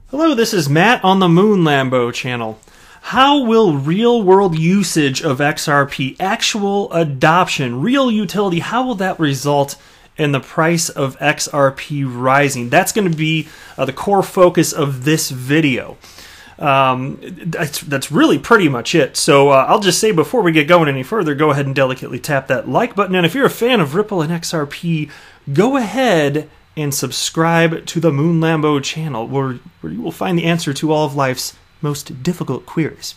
Hello, this is Matt on the Moon Lambo channel. How will real-world usage of XRP, actual adoption, real utility, how will that result in the price of XRP rising? That's going to be the core focus of this video. That's really pretty much it. So I'll just say before we get going any further, go ahead and delicately tap that like button. And if you're a fan of Ripple and XRP, go ahead and subscribe to the Moon Lambo channel, where you will find the answer to all of life's most difficult queries.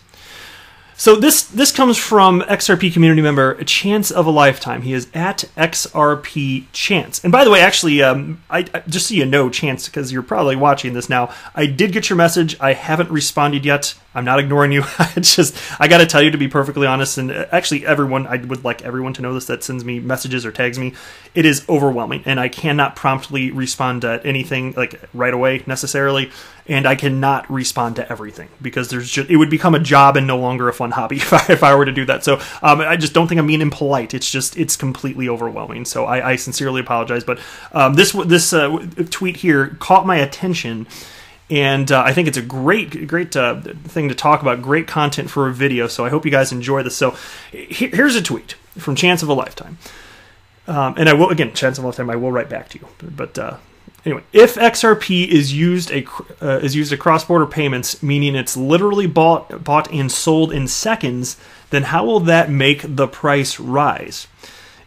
So this comes from XRP community member Chance of a Lifetime. He is at XRP Chance. And by the way, actually, I just so you know, Chance, because you're probably watching this now, I did get your message. I haven't responded yet. I'm not ignoring you. I got to tell you, to be perfectly honest, and actually everyone, I would like everyone to know this that sends me messages or tags me, it is overwhelming, and I cannot promptly respond to anything like right away necessarily, and I cannot respond to everything because it would become a job and no longer a fun hobby if I were to do that. So I just don't think I'm being impolite. It's completely overwhelming. So I sincerely apologize, but this tweet here caught my attention. And I think it's a great thing to talk about, great content for a video, so I hope you guys enjoy this. So here's a tweet from Chance of a Lifetime. And I will, again, Chance of a Lifetime, I will write back to you. But anyway, if XRP is used as cross-border payments, meaning it's literally bought and sold in seconds, then how will that make the price rise?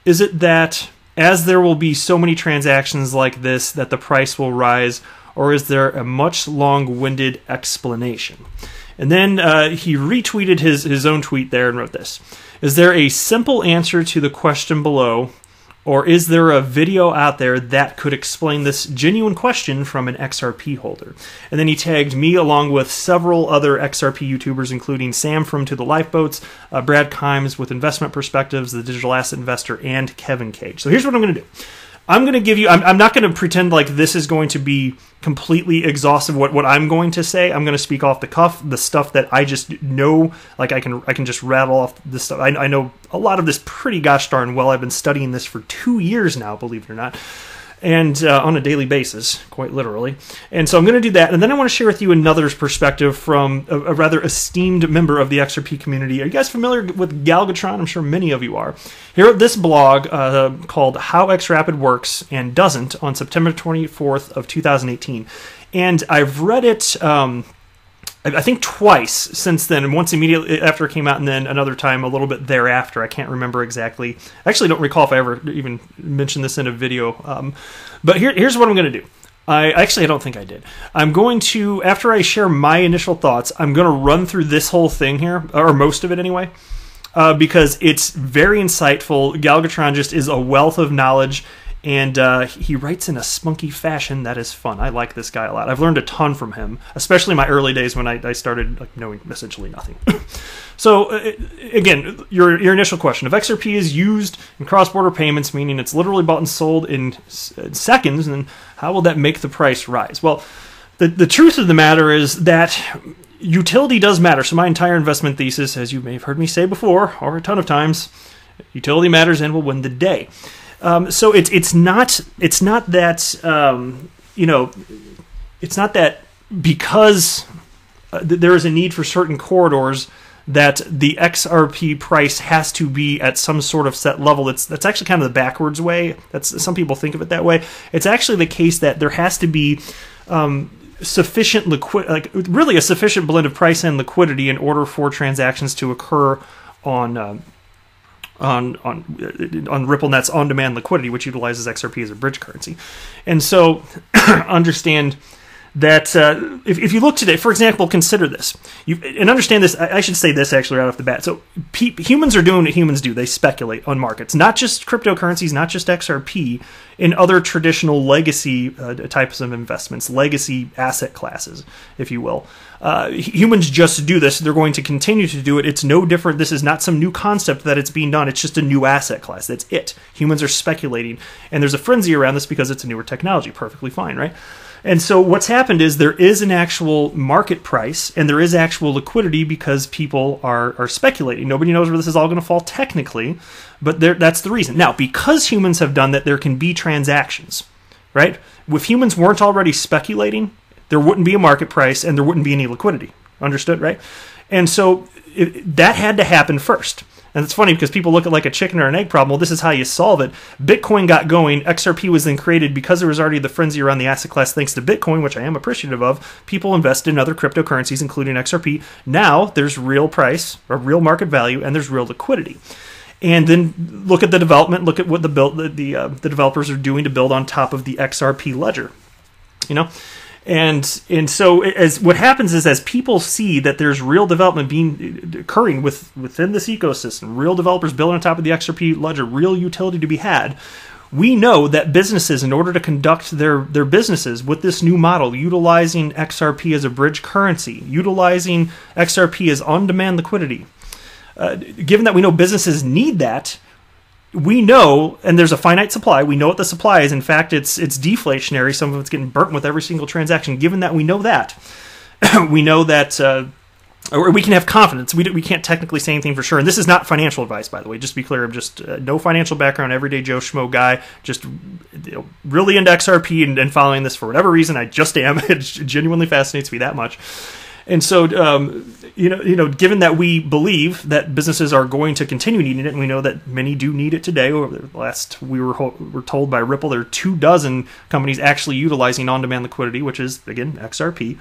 Is it that as there will be so many transactions like this that the price will rise, or is there a much long-winded explanation? And then he retweeted his own tweet there and wrote this. Is there a simple answer to the question below, or is there a video out there that could explain this genuine question from an XRP holder? And then he tagged me along with several other XRP YouTubers, including Sam from To The Lifeboats, Brad Kimes with Investment Perspectives, The Digital Asset Investor, and Kevin Cage. So here's what I'm going to do. I'm going to give you, I'm not going to pretend like this is going to be completely exhaustive what I'm going to say. I'm going to speak off the cuff, the stuff that I just know, like I can just rattle off this stuff. I know a lot of this pretty gosh darn well. I've been studying this for 2 years now, believe it or not, and on a daily basis, quite literally. And so I'm going to do that, and then I want to share with you another perspective from a rather esteemed member of the XRP community. Are you guys familiar with Galgatron? I'm sure many of you are. He wrote this blog called How XRapid Works and Doesn't on September 24th of 2018. And I've read it, I think twice since then, and once immediately after it came out, and then another time a little bit thereafter. I can't remember exactly. I actually don't recall if I ever even mentioned this in a video. But here's what I'm going to do. I don't think I did. I'm going to, after I share my initial thoughts, I'm going to run through this whole thing here, or most of it anyway, because it's very insightful. Galgatron just is a wealth of knowledge, and he writes in a spunky fashion that is fun. I like this guy a lot. I've learned a ton from him, especially in my early days when I started knowing essentially nothing. So again, your initial question: if XRP is used in cross-border payments, meaning it's literally bought and sold in seconds, then how will that make the price rise? Well, the truth of the matter is that utility does matter. So my entire investment thesis, as you may have heard me say before, or a ton of times, utility matters and will win the day. So it's not that it's not that because there is a need for certain corridors that the XRP price has to be at some sort of set level. That's actually kind of the backwards way. Some people think of it that way. It's actually the case that there has to be sufficient really a sufficient blend of price and liquidity in order for transactions to occur on RippleNet's OnDemand Liquidity, which utilizes XRP as a bridge currency. And so understand that if you look today, for example, consider this. And understand this, I should say this actually right off the bat. So humans are doing what humans do. They speculate on markets, not just cryptocurrencies, not just XRP, in other traditional legacy types of investments, legacy asset classes, if you will. Humans just do this. They're going to continue to do it. It's no different. This is not some new concept that it's being done. It's just a new asset class. That's it. Humans are speculating. And there's a frenzy around this because it's a newer technology. Perfectly fine, right? And so what's happened is there is an actual market price and there is actual liquidity because people are speculating. Nobody knows where this is all going to fall technically, but that's the reason. Now, because humans have done that, there can be transactions, right? If humans weren't already speculating, there wouldn't be a market price and there wouldn't be any liquidity. Understood, right? And so that had to happen first. And it's funny because people look at like a chicken or an egg problem. Well, this is how you solve it. Bitcoin got going. XRP was then created because there was already the frenzy around the asset class thanks to Bitcoin, which I am appreciative of. People invested in other cryptocurrencies, including XRP. Now there's real price or real market value, and there's real liquidity. And then look at the development. Look at what the developers are doing to build on top of the XRP ledger. You know. And so as what happens is as people see that there's real development occurring within this ecosystem, real developers building on top of the XRP ledger, real utility to be had, we know that businesses, in order to conduct their businesses with this new model, utilizing XRP as a bridge currency, utilizing XRP as on-demand liquidity, given that we know businesses need that, we know, and there's a finite supply, we know what the supply is. In fact, it's deflationary. Some of it's getting burnt with every single transaction. Given that we know that, we know that, or we can have confidence. We can't technically say anything for sure. And this is not financial advice, by the way. Just to be clear, I'm just no financial background, everyday Joe Schmo guy, just really into XRP and following this for whatever reason. I just am. It genuinely fascinates me that much. And so, given that we believe that businesses are going to continue needing it, and we know that many do need it today. Over the last, we were told by Ripple, there are 24 companies actually utilizing on-demand liquidity, which is, again, XRP.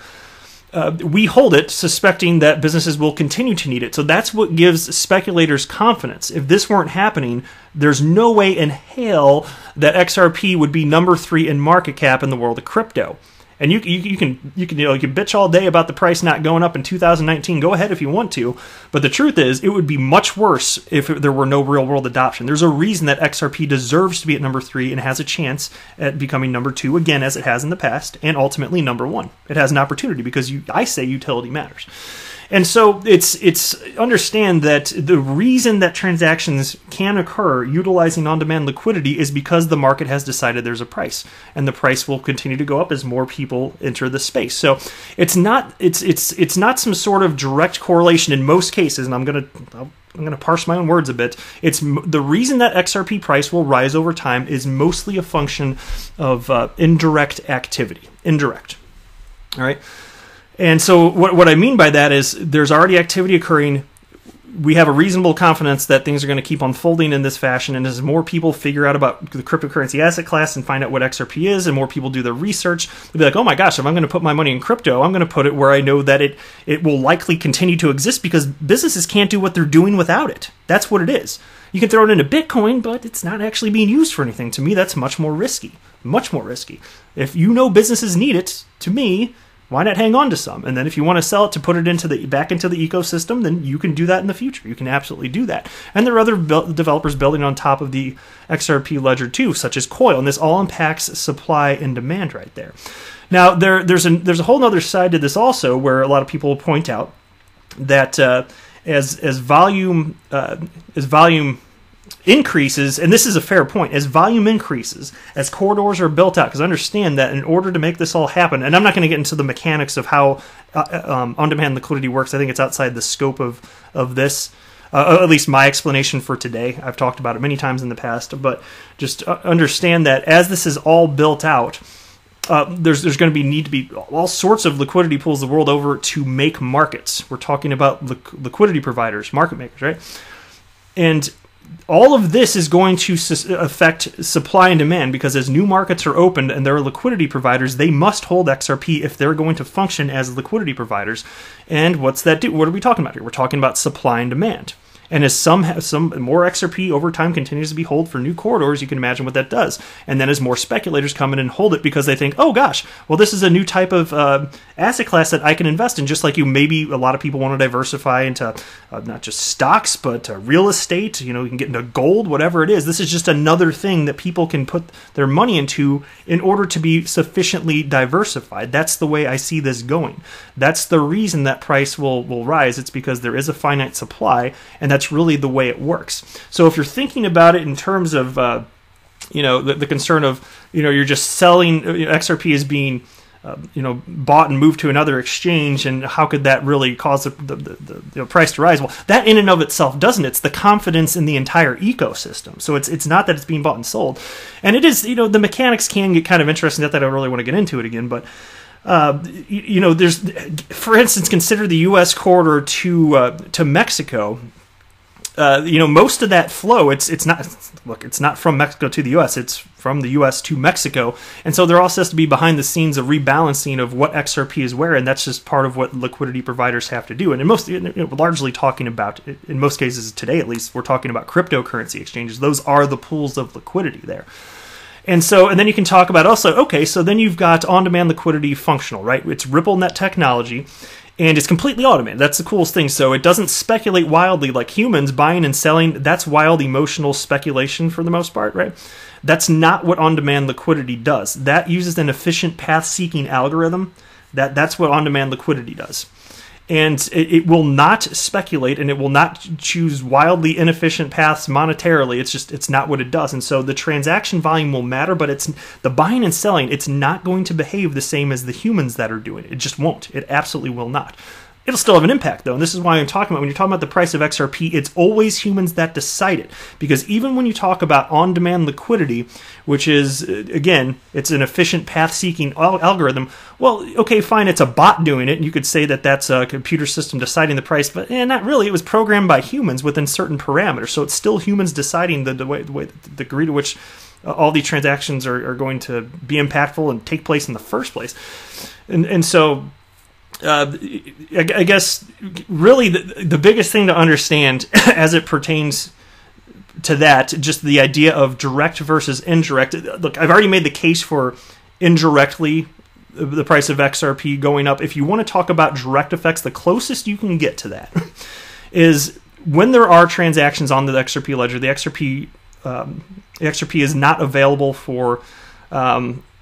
We hold it, suspecting that businesses will continue to need it. So that's what gives speculators confidence. If this weren't happening, there's no way in hell that XRP would be number 3 in market cap in the world of crypto. And you can bitch all day about the price not going up in 2019. Go ahead if you want to. But the truth is, it would be much worse if there were no real world adoption. There's a reason that XRP deserves to be at number 3 and has a chance at becoming number 2 again, as it has in the past, and ultimately number 1. It has an opportunity because I say utility matters. And so it's understand that the reason that transactions can occur utilizing on-demand liquidity is because the market has decided there's a price, and the price will continue to go up as more people enter the space. So it's not some sort of direct correlation in most cases, and I'm gonna parse my own words a bit. It's the reason that XRP price will rise over time is mostly a function of indirect activity. Indirect, all right. And so what I mean by that is there's already activity occurring. We have a reasonable confidence that things are going to keep unfolding in this fashion. And as more people figure out about the cryptocurrency asset class and find out what XRP is, and more people do their research, they'll be like, oh my gosh, if I'm going to put my money in crypto, I'm going to put it where I know that it will likely continue to exist because businesses can't do what they're doing without it. That's what it is. You can throw it into Bitcoin, but it's not actually being used for anything. To me, that's much more risky. Much more risky. If you know businesses need it, to me, why not hang on to some? And then if you want to sell it to put it back into the ecosystem, then you can do that in the future. You can absolutely do that. And there are other developers building on top of the XRP ledger too, such as Coil. And this all unpacks supply and demand right there. Now, there's a whole other side to this also, where a lot of people will point out that as volume increases, and this is a fair point, as volume increases, as corridors are built out, because understand that in order to make this all happen, and I'm not going to get into the mechanics of how on-demand liquidity works. I think it's outside the scope of this, at least my explanation for today. I've talked about it many times in the past, but just understand that as this is all built out, there's going to need to be all sorts of liquidity pools the world over to make markets. We're talking about liquidity providers, market makers, right? And all of this is going to affect supply and demand, because as new markets are opened and there are liquidity providers, they must hold XRP if they're going to function as liquidity providers. And what's that do? What are we talking about here? We're talking about supply and demand. And as some more XRP over time continues to be held for new corridors, you can imagine what that does. And then as more speculators come in and hold it because they think, oh gosh, well this is a new type of asset class that I can invest in, just like maybe a lot of people want to diversify into not just stocks, but real estate. You can get into gold, whatever it is. This is just another thing that people can put their money into in order to be sufficiently diversified. That's the way I see this going. That's the reason that price will rise. It's because there is a finite supply, and that's really the way it works. So if you're thinking about it in terms of, the concern of, you're just selling, XRP is being, bought and moved to another exchange, and how could that really cause the price to rise? Well, that in and of itself doesn't. It's the confidence in the entire ecosystem. So it's not that it's being bought and sold. And it is, the mechanics can get kind of interesting. Not that I don't really want to get into it again, but there's, for instance, consider the U.S. corridor to Mexico. Most of that flow, it's not from Mexico to the U.S., it's from the U.S. to Mexico. And so there also has to be behind the scenes a rebalancing of what XRP is where, and that's just part of what liquidity providers have to do. And we're largely talking about, in most cases today at least, we're talking about cryptocurrency exchanges. Those are the pools of liquidity there. And then you can talk about also, okay, so then you've got on-demand liquidity functional, right? It's RippleNet technology. And it's completely automated. That's the coolest thing. So it doesn't speculate wildly like humans buying and selling. That's wild emotional speculation for the most part, right? That's not what on-demand liquidity does. That uses an efficient path-seeking algorithm. That's what on-demand liquidity does. And it will not speculate, and it will not choose wildly inefficient paths monetarily. It's not what it does. And so the transaction volume will matter, but it's the buying and selling, it's not going to behave the same as the humans that are doing it. It just won't. It absolutely will not. It'll still have an impact, though, and this is why I'm talking about, when you're talking about the price of XRP, it's always humans that decide it. Because even when you talk about on-demand liquidity, which is, again, it's an efficient path-seeking algorithm, well, okay, fine, it's a bot doing it, and you could say that that's a computer system deciding the price, but not really. It was programmed by humans within certain parameters, so it's still humans deciding the degree to which all these transactions are going to be impactful and take place in the first place. And so... I guess really the biggest thing to understand as it pertains to that, just the idea of direct versus indirect. Look, I've already made the case for indirectly the price of XRP going up. If you want to talk about direct effects, the closest you can get to that is when there are transactions on the XRP ledger. The XRP is not available for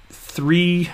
3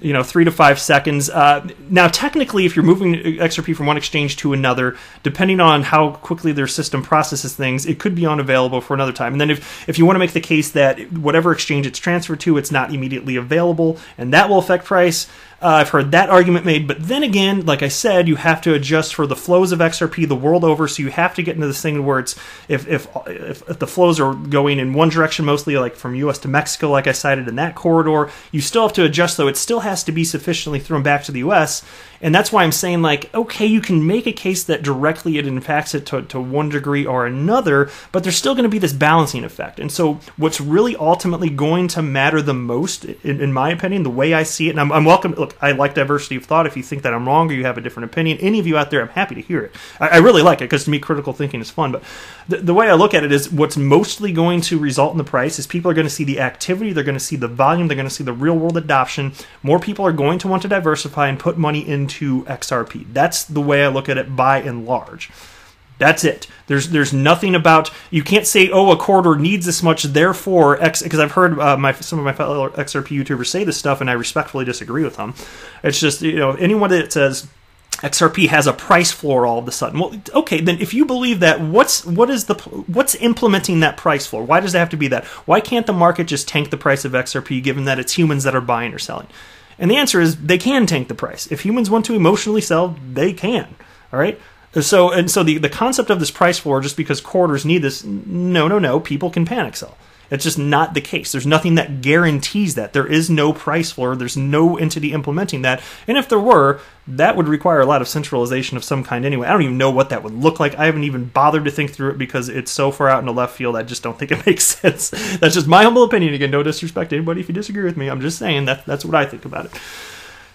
to 5 seconds. Now, technically, if you're moving XRP from one exchange to another, depending on how quickly their system processes things, it could be unavailable for another time. And then if you want to make the case that whatever exchange it's transferred to, it's not immediately available, and that will affect price, I've heard that argument made. But then again, like I said, you have to adjust for the flows of XRP the world over, so you have to get into this thing where it's if the flows are going in one direction, mostly like from U.S. to Mexico, like I cited in that corridor, you still have to adjust, though. It still has to be sufficiently thrown back to the U.S., and that's why I'm saying, like, okay, you can make a case that directly it impacts it to one degree or another, but there's still going to be this balancing effect. And so what's really ultimately going to matter the most, in my opinion, the way I see it, and I'm welcome, look, I like diversity of thought. If you think that I'm wrong or you have a different opinion, any of you out there, I'm happy to hear it. I really like it, because to me, critical thinking is fun. But the way I look at it is what's mostly going to result in the price is people are going to see the activity, they're going to see the volume, they're going to see the real-world adoption. More people are going to want to diversify and put money into XRP. That's the way I look at it by and large. That's it. There's nothing about, you can't say, oh, a corridor needs this much, therefore X, because I've heard some of my fellow XRP YouTubers say this stuff, and I respectfully disagree with them. It's just, anyone that says XRP has a price floor all of a sudden, well, okay, then if you believe that, what's implementing that price floor? Why does it have to be that? Why can't the market just tank the price of XRP, given that it's humans that are buying or selling? And the answer is they can tank the price. If humans want to emotionally sell, they can. All right? So the concept of this price floor, just because corridors need this, no, people can panic sell. It's just not the case. There's nothing that guarantees that. There is no price floor. There's no entity implementing that. And if there were, that would require a lot of centralization of some kind anyway. I don't even know what that would look like. I haven't even bothered to think through it because it's so far out in the left field. I just don't think it makes sense. That's just my humble opinion. Again, no disrespect to anybody if you disagree with me. I'm just saying that's what I think about it.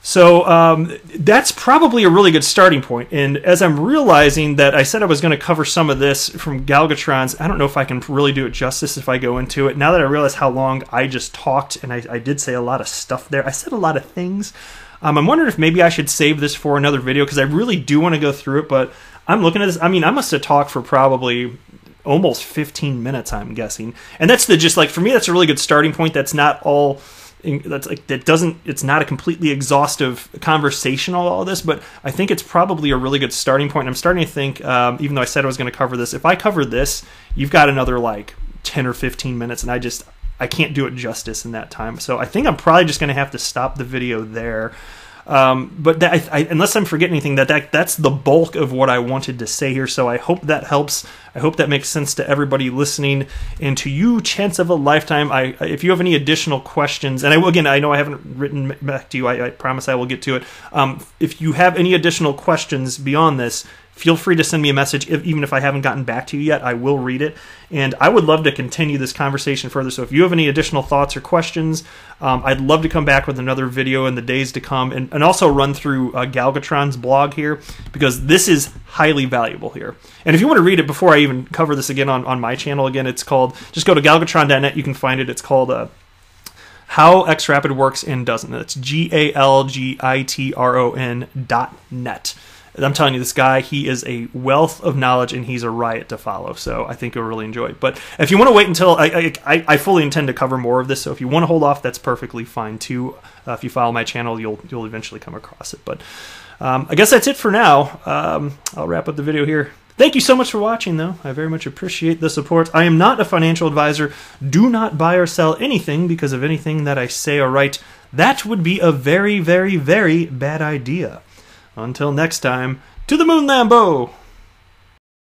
So that's probably a really good starting point. And as I'm realizing that I said I was going to cover some of this from Galgatron's, I don't know if I can really do it justice if I go into it. Now that I realize how long I just talked, and I did say a lot of stuff there. I said a lot of things. I'm wondering if maybe I should save this for another video, because I really do want to go through it. But I'm looking at this. I mean, I must have talked for probably almost 15 minutes, I'm guessing. And that's for me, that's a really good starting point. That's not all... it's not a completely exhaustive conversation all of this, but I think it's probably a really good starting point. And I'm starting to think, even though I said I was going to cover this, if I cover this, you've got another like 10 or 15 minutes, and I can't do it justice in that time. So I think I'm probably just going to have to stop the video there. But unless I'm forgetting anything, that's the bulk of what I wanted to say here. So I hope that helps. I hope that makes sense to everybody listening, and to you, chance of a lifetime. If you have any additional questions, and I know I haven't written back to you. I promise I will get to it. If you have any additional questions beyond this, feel free to send me a message. Even if I haven't gotten back to you yet, I will read it. And I would love to continue this conversation further. So if you have any additional thoughts or questions, I'd love to come back with another video in the days to come, and also run through Galgatron's blog here, because this is highly valuable here. And if you want to read it before I even cover this again on my channel, again, it's called, just go to galgatron.net, you can find it. It's called How XRapid Works and Doesn't. That's GALGITRON.net. I'm telling you, this guy, he is a wealth of knowledge, and he's a riot to follow. So I think you'll really enjoy it. But if you want to wait until, I fully intend to cover more of this. So if you want to hold off, that's perfectly fine too. If you follow my channel, you'll eventually come across it. But I guess that's it for now. I'll wrap up the video here. Thank you so much for watching, though. I very much appreciate the support. I am not a financial advisor. Do not buy or sell anything because of anything that I say or write. That would be a very, very, very bad idea. Until next time, to the moon, Lambo!